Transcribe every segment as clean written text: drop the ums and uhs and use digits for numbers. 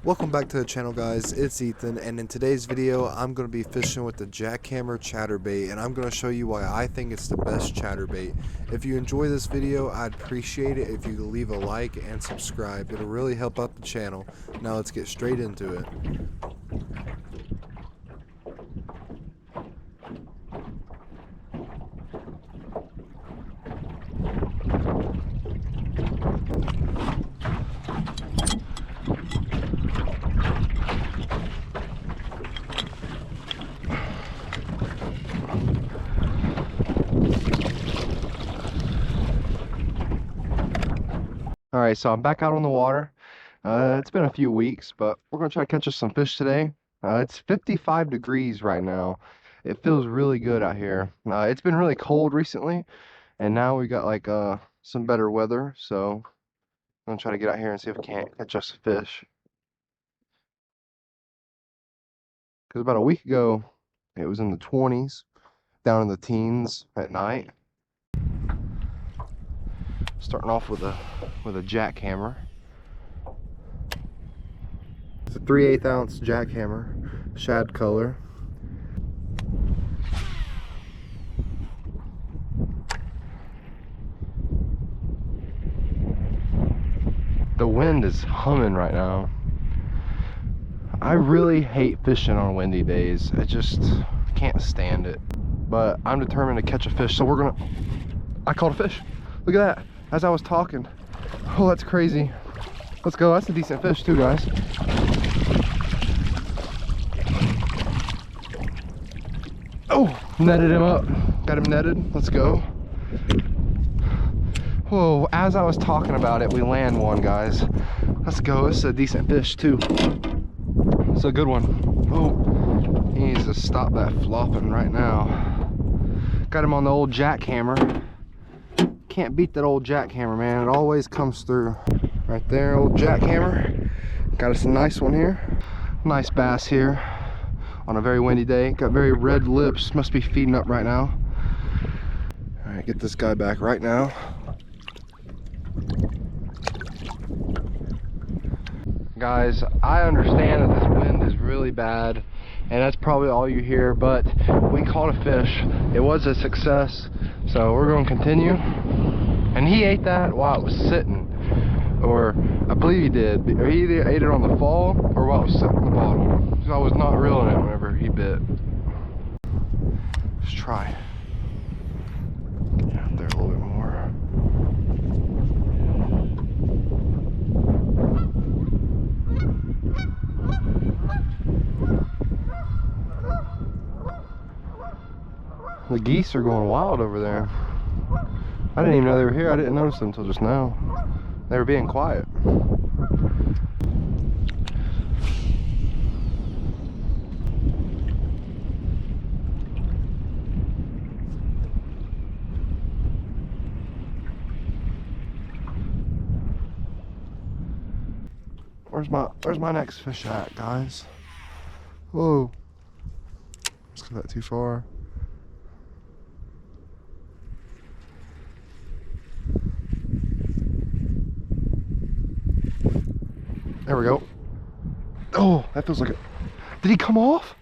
Welcome back to the channel, guys. It's Ethan, and in today's video I'm going to be fishing with the Jackhammer chatterbait, and I'm going to show you why I think it's the best chatterbait. If you enjoy this video, I'd appreciate it if you could leave a like and subscribe. It'll really help out the channel. Now let's get straight into it. Alright, so I'm back out on the water. It's been a few weeks, but we're going to try to catch us some fish today. It's 55 degrees right now. It feels really good out here. It's been really cold recently, and now we got like some better weather, so I'm going to try to get out here and see if we can't catch us some fish. Because about a week ago, it was in the 20s, down in the teens at night. Starting off with a jackhammer. It's a 3/8 ounce jackhammer, shad color. The wind is humming right now. I really hate fishing on windy days. I just can't stand it. But I'm determined to catch a fish, so I caught a fish. Look at that. As I was talking. Oh, that's crazy. Let's go. That's a decent fish too, guys. Oh, netted him up. Got him netted. Let's go. Whoa, as I was talking about it, we land one, guys. Let's go. This is a decent fish too. It's a good one. Oh, he needs to stop that flopping right now. Got him on the old jackhammer. Can't beat that old jackhammer, man. It always comes through. Right there, old jackhammer. Got us a nice one here. Nice bass here on a very windy day. Got very red lips. Must be feeding up right now. All right, get this guy back right now. Guys, I understand that this wind is really bad, and that's probably all you hear, but we caught a fish. It was a success, so we're going to continue. And he ate that while it was sitting, or I believe he did. Or he either ate it on the fall or while it was sitting on the bottom. So I was not reeling it whenever he bit. Let's try. Get out there a little bit more. The geese are going wild over there. I didn't even know they were here. I didn't notice them until just now. They were being quiet. Where's my next fish at, guys? Whoa. Let's go that too far. There we go. Oh, that feels like it. Did he come off?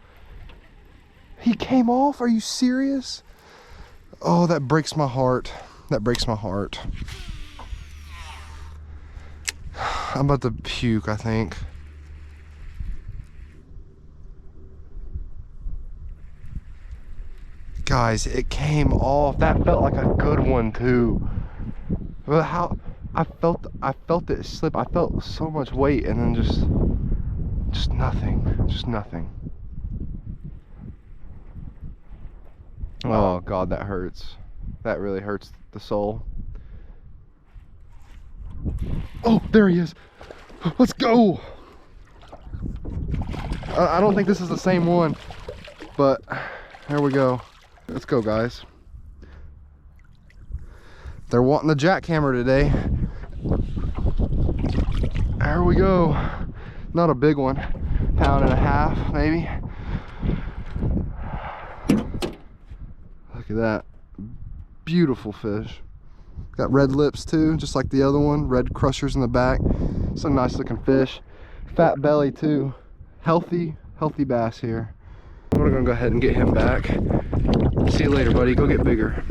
He came off? Are you serious? Oh, that breaks my heart. That breaks my heart. I'm about to puke, I think. Guys, it came off. That felt like a good one too. But how I felt it slip. I felt so much weight, and then just nothing. Oh God, that hurts. That really hurts the soul. Oh, there he is. Let's go. I don't think this is the same one, but there we go. Let's go, guys. They're wanting the jackhammer today. There we go. Not a big one. 1.5 pounds, maybe. Look at that. Beautiful fish. Got red lips too, just like the other one. Red crushers in the back. It's a nice looking fish. Fat belly too. Healthy bass here. We're gonna go ahead and get him back. See you later, buddy. Go get bigger.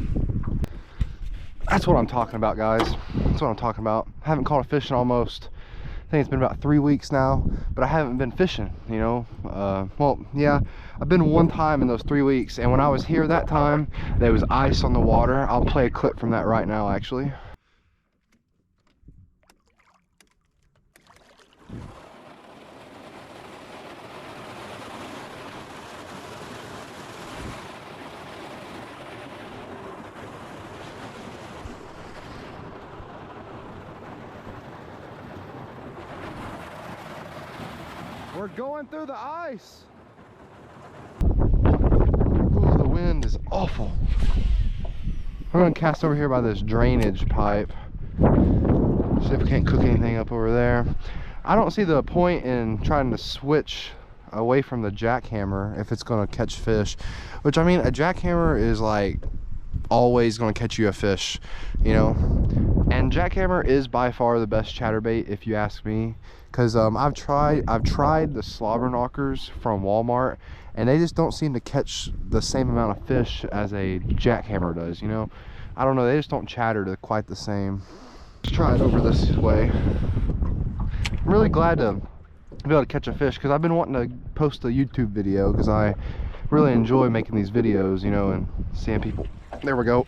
That's what I'm talking about, guys. That's what I'm talking about. I haven't caught a fish in almost, I think it's been about 3 weeks now, but I haven't been fishing, you know. Well, yeah, I've been one time in those 3 weeks, and when I was here that time, there was ice on the water. I'll play a clip from that right now, actually. We're going through the ice. Ooh, the wind is awful. We're gonna cast over here by this drainage pipe. See if we can't cook anything up over there. I don't see the point in trying to switch away from the jackhammer if it's gonna catch fish. Which, I mean, a jackhammer is like always gonna catch you a fish, you know. And jackhammer is by far the best chatterbait if you ask me, because I've tried the slobber knockers from Walmart, and they just don't seem to catch the same amount of fish as a jackhammer does, you know. I don't know, they just don't chatter to quite the same. Let's try it over this way. I'm really glad to be able to catch a fish, because I've been wanting to post a YouTube video, because I really enjoy making these videos, you know, and seeing people. There we go.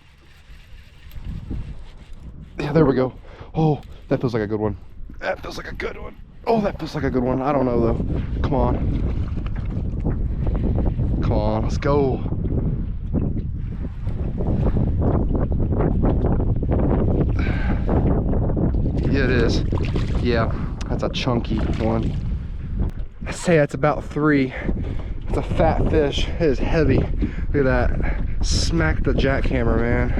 Yeah, there we go. Oh, that feels like a good one. That feels like a good one. Oh, that feels like a good one. I don't know though. Come on. Come on, let's go. Yeah, it is. Yeah, that's a chunky one. I say that's about 3. It's a fat fish. It is heavy. Look at that. Smack the jackhammer, man.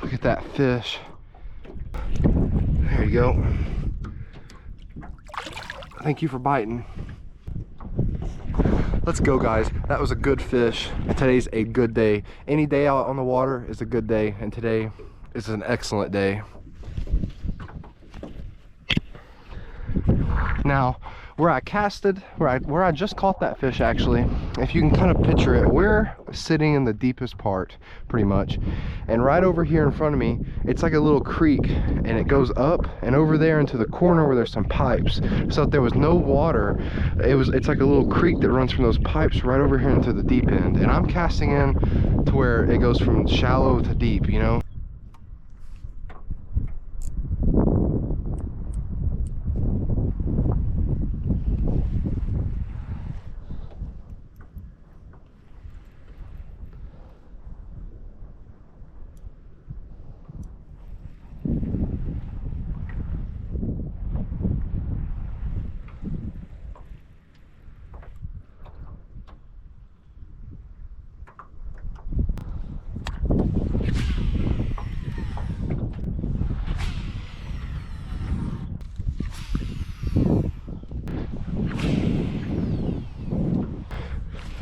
Look at that fish. There you go. Thank you for biting. Let's go, guys. That was a good fish. And today's a good day. Any day out on the water is a good day, and today is an excellent day. Now, where I casted, where I just caught that fish, actually, if you can kind of picture it, we're sitting in the deepest part, pretty much, and right over here in front of me, it's like a little creek, and it goes up and over there into the corner where there's some pipes. So if there was no water, it's like a little creek that runs from those pipes right over here into the deep end, and I'm casting in to where it goes from shallow to deep, you know.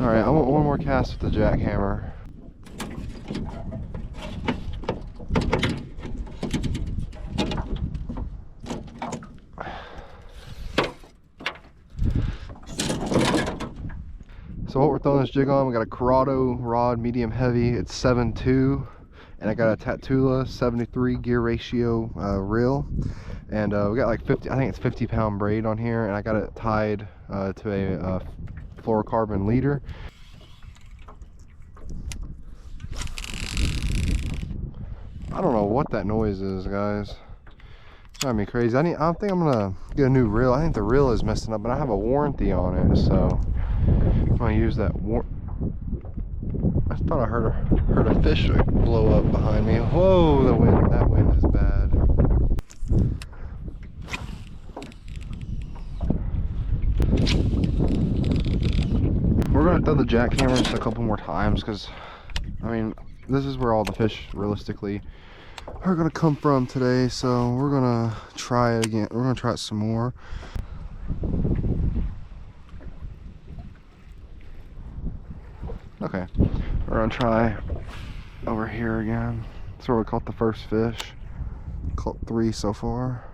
All right, I want one more cast with the jackhammer. So what we're throwing this jig on, we got a Corrado rod, medium heavy. It's 7.2, and I got a Tatula 73 gear ratio reel, and we got like 50, I think it's 50-pound braid on here, and I got it tied to a fluorocarbon leader. I don't know what that noise is, guys. It's driving me crazy. I think I'm gonna get a new reel. I think the reel is messing up, but I have a warranty on it, so I'm gonna use that I thought I heard a fish blow up behind me. Whoa, the wind! That wind is bad. We're gonna throw the jackhammer just a couple more times, because I mean, this is where all the fish realistically are gonna come from today. So we're gonna try it again. We're gonna try it some more. Okay, we're gonna try over here again. That's where we caught the first fish. Caught 3 so far.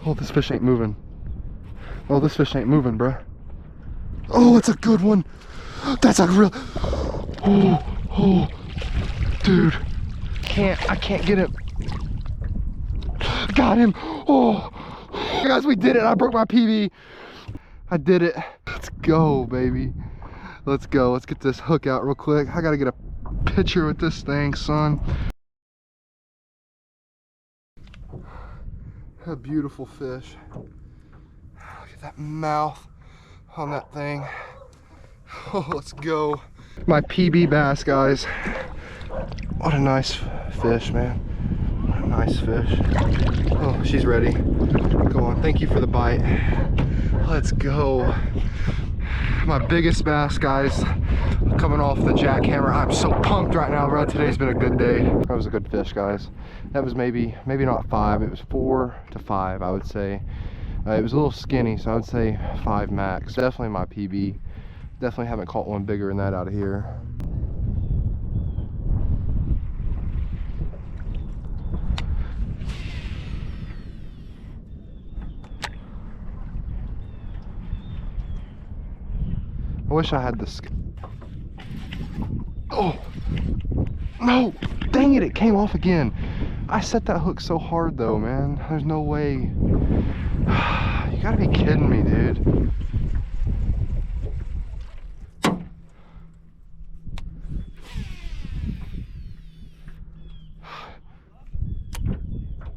Oh, this fish ain't moving. Oh, this fish ain't moving, bruh. Oh, it's a good one. That's a real... Oh, dude. I can't get him. Got him. Oh, guys, we did it. I broke my PB. I did it. Let's go, baby. Let's go. Let's get this hook out real quick. I gotta get a picture with this thing, son. A beautiful fish. Look at that mouth on that thing. Oh, let's go. My PB bass, guys. What a nice fish, man. What a nice fish. Oh, she's ready. Go on. Thank you for the bite. Let's go. My biggest bass, guys, coming off the jackhammer. I'm so pumped right now, bro. Today's been a good day. That was a good fish, guys. That was maybe not 5. It was 4 to 5, I would say. It was a little skinny, so I would say 5 max. Definitely my PB. Definitely haven't caught one bigger than that out of here. I wish I had this. Oh no, dang it, it came off again. I set that hook so hard though, man. There's no way. You gotta be kidding me, dude.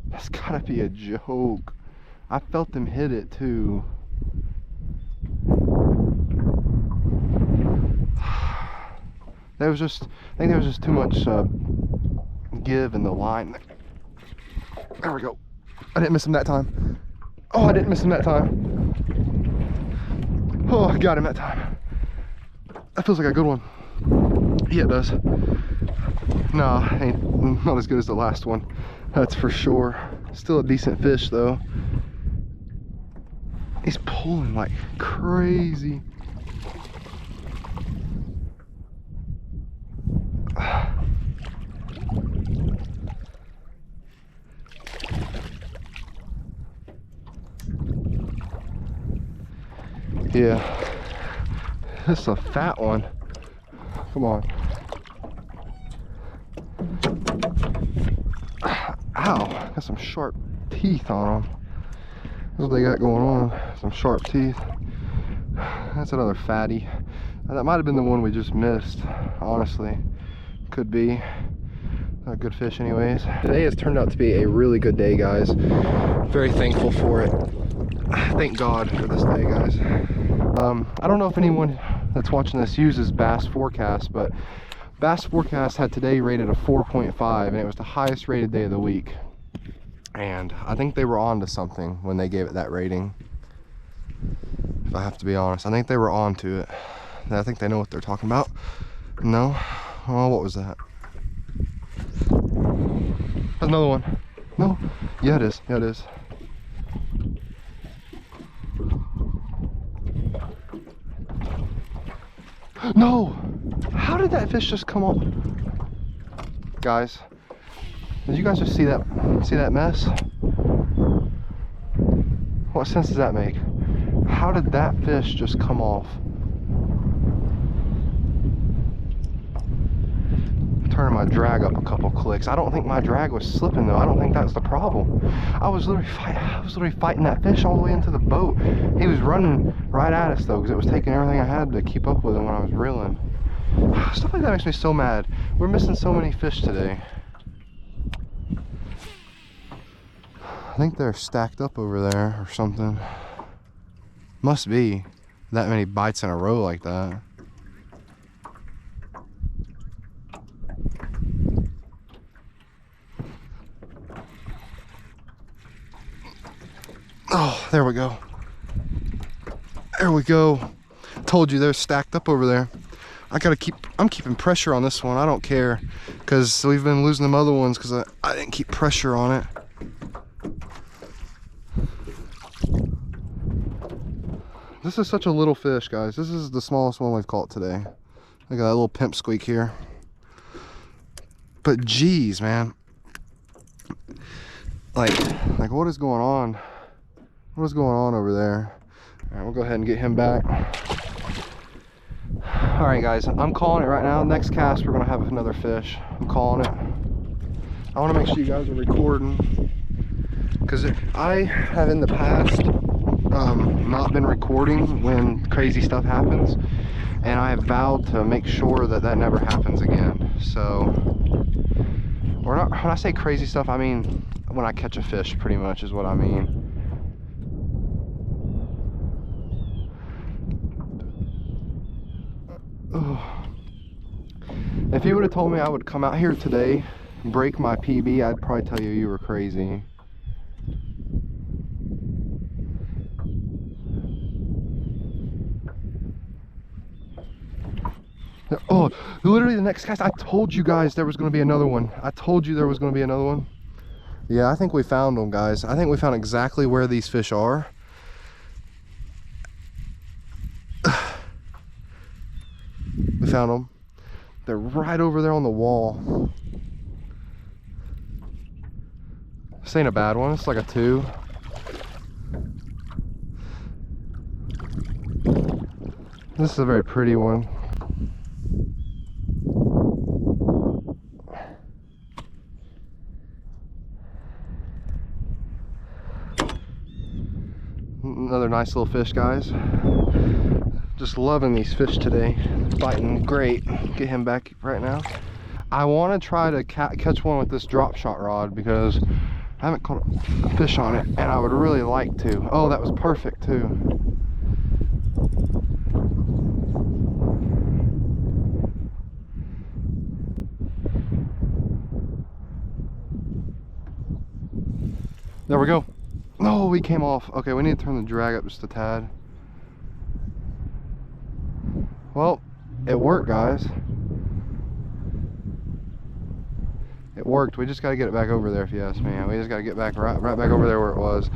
That's gotta be a joke. I felt them hit it too. There was just, I think there was just too much give in the line. There we go. I didn't miss him that time. Oh, I didn't miss him that time. Oh, I got him that time. That feels like a good one. Yeah, it does. Nah, ain't not as good as the last one. That's for sure. Still a decent fish though. He's pulling like crazy. Yeah, this is a fat one. Come on. Ow, got some sharp teeth on them. That's what they got going on, some sharp teeth. That's another fatty. That might have been the one we just missed, honestly. Could be. A good fish anyways. Today has turned out to be a really good day, guys. Very thankful for it. Thank God for this day, guys. I don't know if anyone that's watching this uses Bass Forecast, but Bass Forecast had today rated a 4.5 and it was the highest rated day of the week. And I think they were on to something when they gave it that rating. If I have to be honest, I think they were on to it. I think they know what they're talking about. No? Oh, what was that? That's another one. No? Yeah, it is. Yeah, it is. No! How did that fish just come off? Guys, did you guys just see that mess? What sense does that make? How did that fish just come off? Turning my drag up a couple clicks. I don't think my drag was slipping though. I don't think that's the problem. I was literally fighting that fish all the way into the boat. He was running right at us though, because it was taking everything I had to keep up with him when I was reeling. Stuff like that makes me so mad. We're missing so many fish today. I think they're stacked up over there or something. Must be that many bites in a row like that. Oh, there we go. There we go. Told you they're stacked up over there. I'm keeping pressure on this one. I don't care, because we've been losing them other ones because I didn't keep pressure on it. This is such a little fish, guys. This is the smallest one we've caught today. Look at that little pimp squeak here. But geez, man. Like what is going on? What's going on over there? All right, we'll go ahead and get him back. All right, guys, I'm calling it right now. Next cast, we're gonna have another fish. I'm calling it. I want to make sure you guys are recording, because I have in the past not been recording when crazy stuff happens, and I have vowed to make sure that that never happens again. So, or not, when I say crazy stuff, I mean when I catch a fish, pretty much is what I mean. If you would have told me I would come out here today, break my PB, I'd probably tell you were crazy. Oh, literally the next cast, I told you guys there was going to be another one. I told you there was going to be another one. Yeah, I think we found them, guys. I think we found exactly where these fish are. We found them. They're right over there on the wall. This ain't a bad one. It's like a 2. This is a very pretty one. Another nice little fish, guys. Just loving these fish today. Biting great. Get him back right now. I want to try to catch one with this drop shot rod because I haven't caught a fish on it, and I would really like to. Oh, that was perfect too. There we go. No, we came off. Okay, we need to turn the drag up just a tad. Well, it worked, guys. It worked. We just got to get it back over there, if you ask me. We just got to get back right back over there where it was.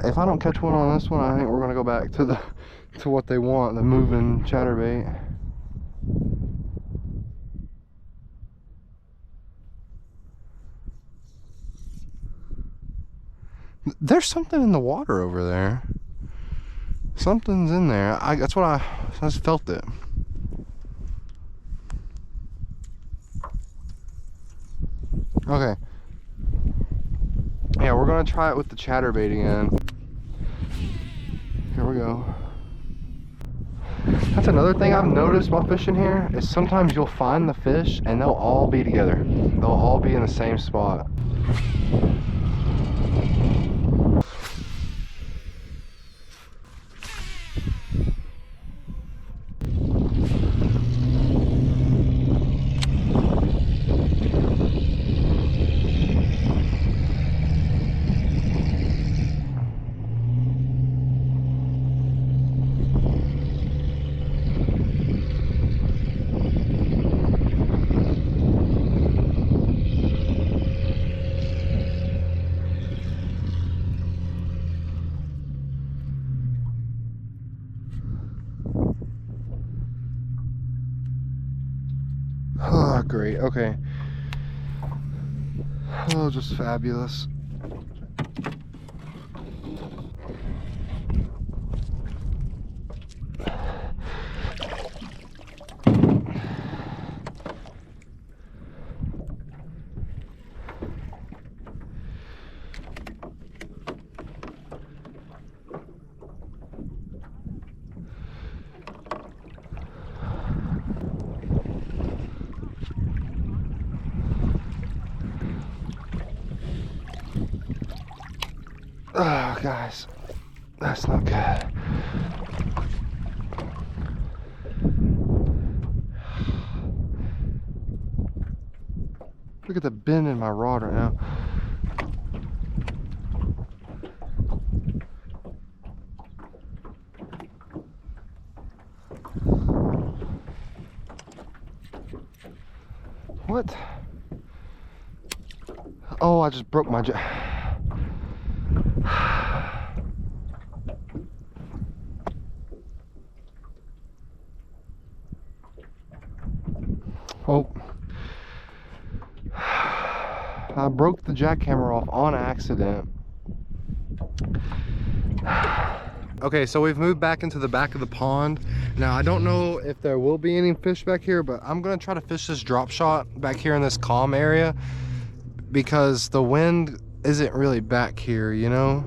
If I don't catch one on this one, I think we're gonna go back to what they want, the moving chatterbait. There's something in the water over there. Something's in there. That's what I just felt it. Okay. Yeah, we're gonna try it with the chatterbait again. Here we go. That's another thing I've noticed while fishing here, is sometimes you'll find the fish and they'll all be together. They'll all be in the same spot. Oh, great. Okay. Oh, just fabulous. Oh, guys, that's not good. Look at the bend in my rod right now. What? Oh, I just broke my Oh. I broke the jackhammer off on accident. Okay, so we've moved back into the back of the pond. Now, I don't know if there will be any fish back here, but I'm gonna try to fish this drop shot back here in this calm area because the wind isn't really back here, you know?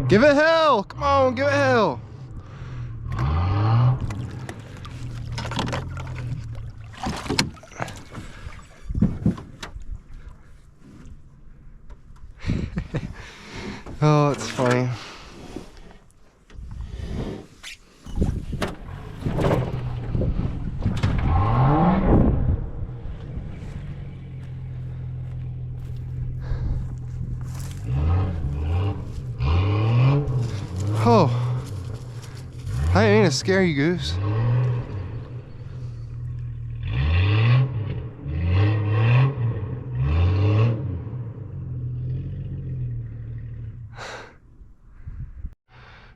Give it hell! Come on, give it hell! Oh, it's funny. Oh, I didn't mean to scare you, Goose.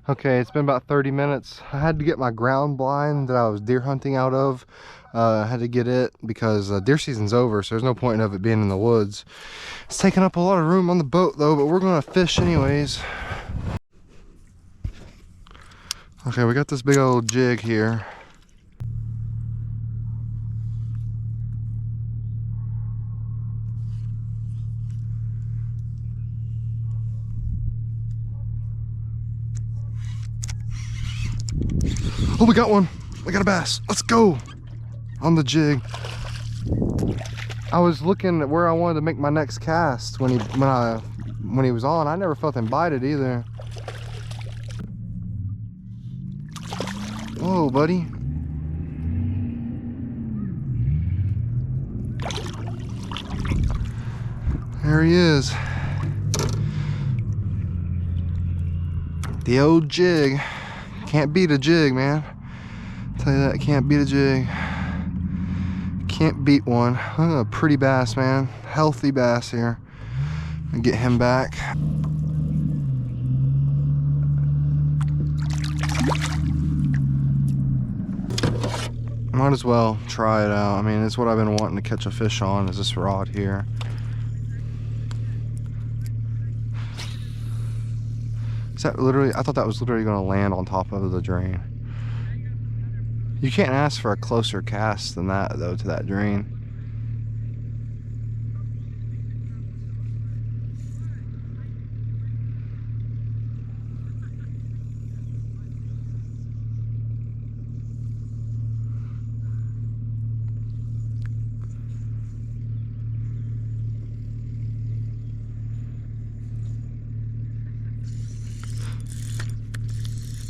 Okay, it's been about 30 minutes. I had to get my ground blind that I was deer hunting out of. I had to get it because deer season's over, so there's no point of it being in the woods. It's taking up a lot of room on the boat though, but we're gonna fish anyways. Okay, we got this big old jig here. Oh, we got one. We got a bass. Let's go. On the jig. I was looking at where I wanted to make my next cast when he was on. I never felt him bite it either. Whoa, buddy. There he is. The old jig. Can't beat a jig, man. I'll tell you that, can't beat a jig. Can't beat one. Oh, a pretty bass, man. Healthy bass here. And get him back. Might as well try it out. I mean, it's what I've been wanting to catch a fish on, is this rod here. Is that literally, I thought that was literally gonna land on top of the drain. You can't ask for a closer cast than that though to that drain.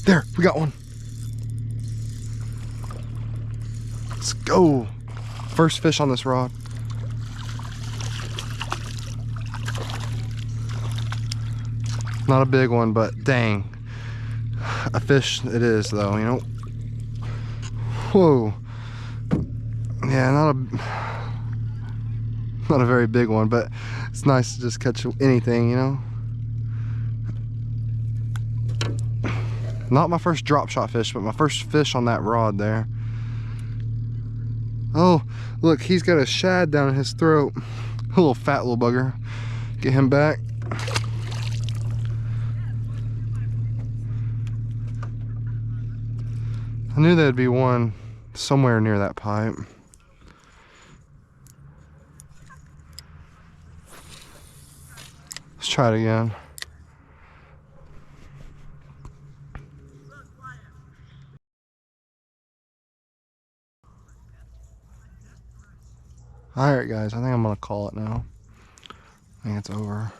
There, we got one. Let's go. First fish on this rod. Not a big one, but dang. A fish it is though, you know. Whoa. Yeah, not a very big one, but it's nice to just catch anything, you know. Not my first drop shot fish, but my first fish on that rod there. Oh, look, he's got a shad down his throat. A little fat little bugger. Get him back. I knew there'd be one somewhere near that pipe. Let's try it again. Alright guys, I think I'm gonna call it now. I think it's over.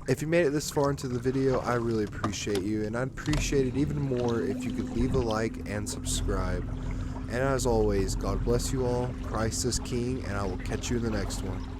If you made it this far into the video, I really appreciate you, and I'd appreciate it even more if you could leave a like and subscribe. And as always, God bless you all, Christ is King, and I will catch you in the next one.